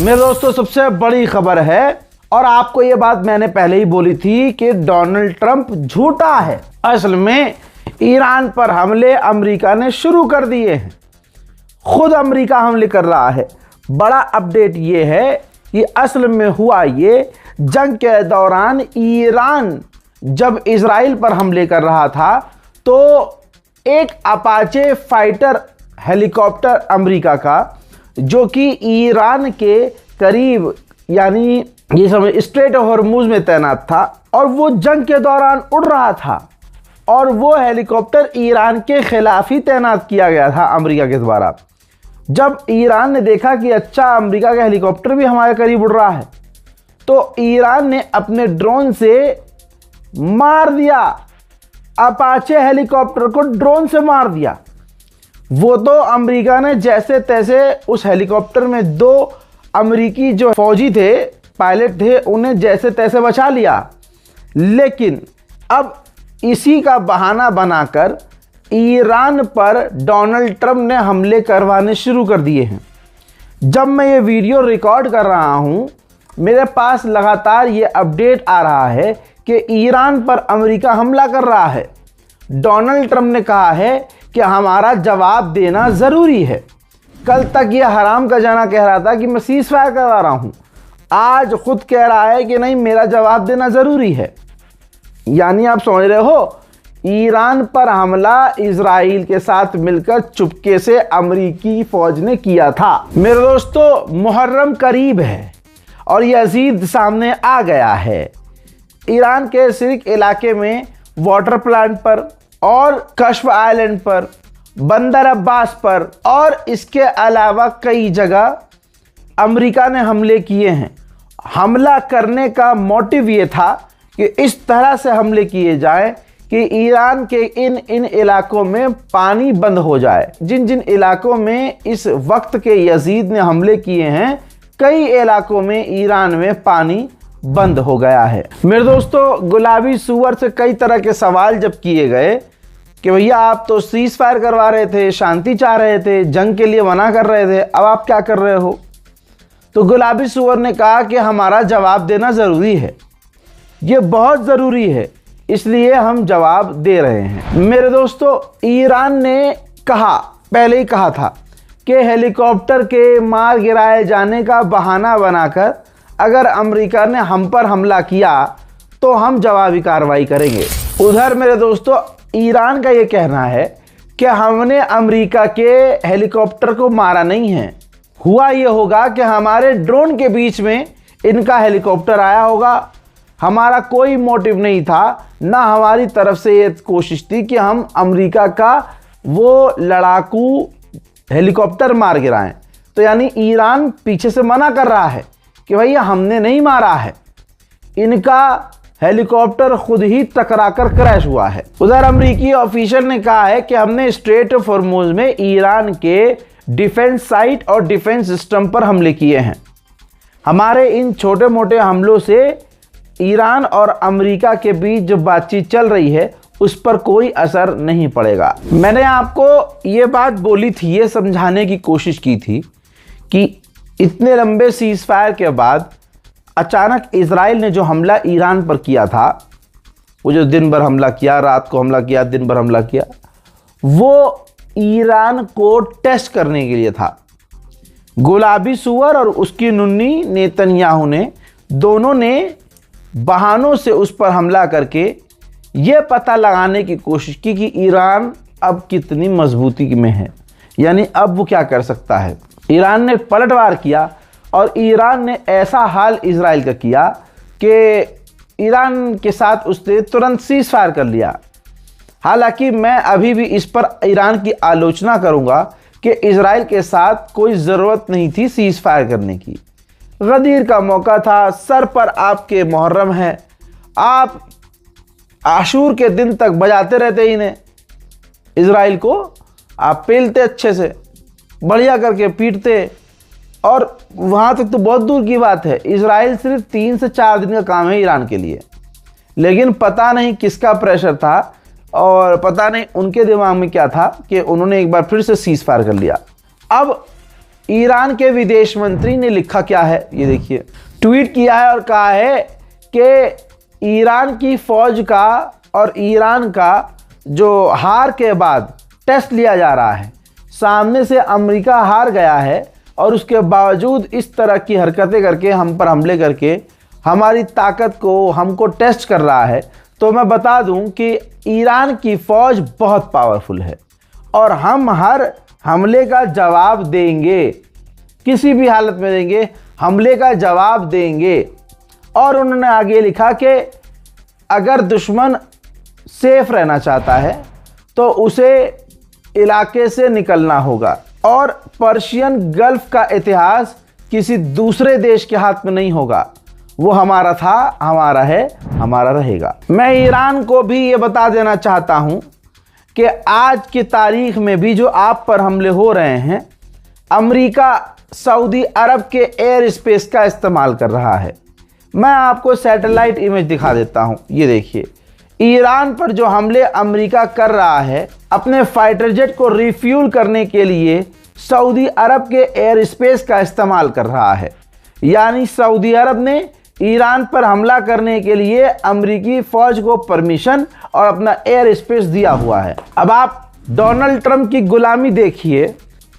मेरे दोस्तों सबसे बड़ी खबर है, और आपको ये बात मैंने पहले ही बोली थी कि डोनाल्ड ट्रंप झूठा है। असल में ईरान पर हमले अमेरिका ने शुरू कर दिए हैं, खुद अमेरिका हमले कर रहा है। बड़ा अपडेट ये है कि असल में हुआ ये, जंग के दौरान ईरान जब इजराइल पर हमले कर रहा था तो एक अपाचे फाइटर हेलीकॉप्टर अमेरिका का, जो कि ईरान के करीब यानी ये समझ स्ट्रेट ऑफ हॉर्मुज में तैनात था, और वो जंग के दौरान उड़ रहा था, और वो हेलीकॉप्टर ईरान के खिलाफ ही तैनात किया गया था अमेरिका के द्वारा। जब ईरान ने देखा कि अच्छा अमेरिका का हेलीकॉप्टर भी हमारे करीब उड़ रहा है, तो ईरान ने अपने ड्रोन से मार दिया, अपाचे हेलीकॉप्टर को ड्रोन से मार दिया। वो तो अमेरिका ने जैसे तैसे उस हेलीकॉप्टर में 2 अमेरिकी जो फौजी थे, पायलट थे, उन्हें जैसे तैसे बचा लिया। लेकिन अब इसी का बहाना बनाकर ईरान पर डोनाल्ड ट्रंप ने हमले करवाने शुरू कर दिए हैं। जब मैं ये वीडियो रिकॉर्ड कर रहा हूँ, मेरे पास लगातार ये अपडेट आ रहा है कि ईरान पर अमेरिका हमला कर रहा है। डोनाल्ड ट्रंप ने कहा है कि हमारा जवाब देना ज़रूरी है। कल तक ये हराम का जाना कह रहा था कि मैं सीज़ फायर करवा रहा हूँ, आज खुद कह रहा है कि नहीं, मेरा जवाब देना ज़रूरी है। यानी आप समझ रहे हो, ईरान पर हमला इजराइल के साथ मिलकर चुपके से अमेरिकी फौज ने किया था। मेरे दोस्तों, मुहर्रम करीब है और यजीद सामने आ गया है। ईरान के सिर्क इलाके में वाटर प्लांट पर और कश्फ आइलैंड पर, बंदर अब्बास पर और इसके अलावा कई जगह अमेरिका ने हमले किए हैं। हमला करने का मोटिव ये था कि इस तरह से हमले किए जाएं कि ईरान के इन इलाकों में पानी बंद हो जाए। जिन जिन इलाकों में इस वक्त के यजीद ने हमले किए हैं, कई इलाकों में ईरान में पानी बंद हो गया है। मेरे दोस्तों, गुलाबी सूअर से कई तरह के सवाल जब किए गए कि भैया आप तो सीज फायर करवा रहे थे, शांति चाह रहे थे, जंग के लिए मना कर रहे थे, अब आप क्या कर रहे हो? तो गुलाबी सूअर ने कहा कि हमारा जवाब देना ज़रूरी है, ये बहुत ज़रूरी है, इसलिए हम जवाब दे रहे हैं। मेरे दोस्तों, ईरान ने कहा, पहले ही कहा था कि हेलीकॉप्टर के मार गिराए जाने का बहाना बनाकर अगर अमेरिका ने हम पर हमला किया तो हम जवाबी कार्रवाई करेंगे। उधर मेरे दोस्तों, ईरान का ये कहना है कि हमने अमेरिका के हेलीकॉप्टर को मारा नहीं है, हुआ ये होगा कि हमारे ड्रोन के बीच में इनका हेलीकॉप्टर आया होगा। हमारा कोई मोटिव नहीं था, ना हमारी तरफ से ये कोशिश थी कि हम अमेरिका का वो लड़ाकू हेलीकॉप्टर मार गिराएं। तो यानी ईरान पीछे से मना कर रहा है कि भैया हमने नहीं मारा है, इनका हेलीकॉप्टर खुद ही टकराकर क्रैश हुआ है। उधर अमेरिकी ऑफिशियल ने कहा है कि हमने स्ट्रेट ऑफ हॉर्मुज में ईरान के डिफेंस साइट और डिफेंस सिस्टम पर हमले किए हैं। हमारे इन छोटे मोटे हमलों से ईरान और अमेरिका के बीच जो बातचीत चल रही है उस पर कोई असर नहीं पड़ेगा। मैंने आपको ये बात बोली थी, ये समझाने की कोशिश की थी कि इतने लंबे सीज फायर के बाद अचानक इजराइल ने जो हमला ईरान पर किया था, वो जो दिन भर हमला किया, रात को हमला किया, दिन भर हमला किया, वो ईरान को टेस्ट करने के लिए था। गुलाबी सूअर और उसकी नुन्नी नेतन्याहू ने, दोनों ने बहानों से उस पर हमला करके ये पता लगाने की कोशिश की कि ईरान अब कितनी मजबूती में है, यानी अब वो क्या कर सकता है। ईरान ने पलटवार किया और ईरान ने ऐसा हाल इजराइल का किया कि ईरान के साथ उसने तुरंत सीज फायर कर लिया। हालांकि मैं अभी भी इस पर ईरान की आलोचना करूंगा कि इजराइल के साथ कोई ज़रूरत नहीं थी सीज फायर करने की। गदीर का मौका था, सर पर आपके मुहर्रम है, आप आशूर के दिन तक बजाते रहते इन्हें, इजराइल को आप पेलते अच्छे से, बढ़िया करके पीटते, और वहाँ तक तो बहुत दूर की बात है, इजराइल सिर्फ 3 से 4 दिन का काम है ईरान के लिए। लेकिन पता नहीं किसका प्रेशर था और पता नहीं उनके दिमाग में क्या था कि उन्होंने एक बार फिर से सीज फायर कर लिया। अब ईरान के विदेश मंत्री ने लिखा क्या है, ये देखिए, ट्वीट किया है और कहा है कि ईरान की फौज का और ईरान का जो हार के बाद टेस्ट लिया जा रहा है। सामने से अमेरिका हार गया है और उसके बावजूद इस तरह की हरकतें करके हम पर हमले करके हमारी ताकत को हमको टेस्ट कर रहा है। तो मैं बता दूं कि ईरान की फ़ौज बहुत पावरफुल है और हम हर हमले का जवाब देंगे, किसी भी हालत में देंगे, हमले का जवाब देंगे। और उन्होंने आगे लिखा कि अगर दुश्मन सेफ रहना चाहता है तो उसे इलाके से निकलना होगा और पर्शियन गल्फ का इतिहास किसी दूसरे देश के हाथ में नहीं होगा। वो हमारा था, हमारा है, हमारा रहेगा। मैं ईरान को भी ये बता देना चाहता हूं कि आज की तारीख में भी जो आप पर हमले हो रहे हैं, अमेरिका सऊदी अरब के एयर स्पेस का इस्तेमाल कर रहा है। मैं आपको सैटेलाइट इमेज दिखा देता हूं, ये देखिए। ईरान पर जो हमले अमेरिका कर रहा है, अपने फाइटर जेट को रिफ्यूल करने के लिए सऊदी अरब के एयर स्पेस का इस्तेमाल कर रहा है। यानी सऊदी अरब ने ईरान पर हमला करने के लिए अमेरिकी फौज को परमिशन और अपना एयर स्पेस दिया हुआ है। अब आप डोनाल्ड ट्रंप की गुलामी देखिए।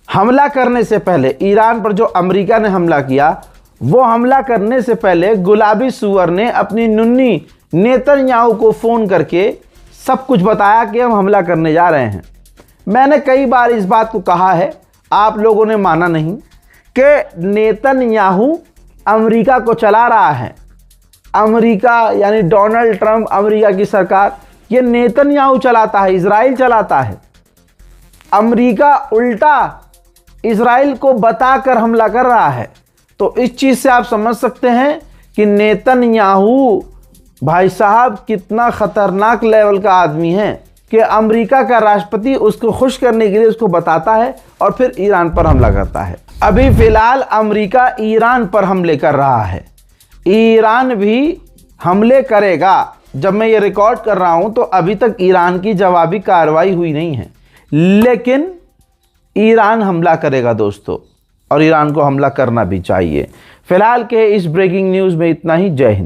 हमला करने से पहले ईरान पर जो अमेरिका ने हमला किया, वो हमला करने से पहले गुलाबी सुअर ने अपनी नुन्नी नेतन्याहू को फ़ोन करके सब कुछ बताया कि हम हमला करने जा रहे हैं। मैंने कई बार इस बात को कहा है, आप लोगों ने माना नहीं कि नेतन्याहू अमेरिका को चला रहा है। अमेरिका यानी डोनाल्ड ट्रंप, अमेरिका की सरकार, ये नेतन्याहू चलाता है, इजराइल चलाता है। अमेरिका उल्टा इजराइल को बताकर हमला कर रहा है। तो इस चीज़ से आप समझ सकते हैं कि नेतन्याहू भाई साहब कितना ख़तरनाक लेवल का आदमी है कि अमेरिका का राष्ट्रपति उसको खुश करने के लिए उसको बताता है और फिर ईरान पर हमला करता है। अभी फ़िलहाल अमेरिका ईरान पर हमले कर रहा है, ईरान भी हमले करेगा। जब मैं ये रिकॉर्ड कर रहा हूँ तो अभी तक ईरान की जवाबी कार्रवाई हुई नहीं है, लेकिन ईरान हमला करेगा दोस्तों, और ईरान को हमला करना भी चाहिए। फिलहाल के इस ब्रेकिंग न्यूज़ में इतना ही। जय हिंद।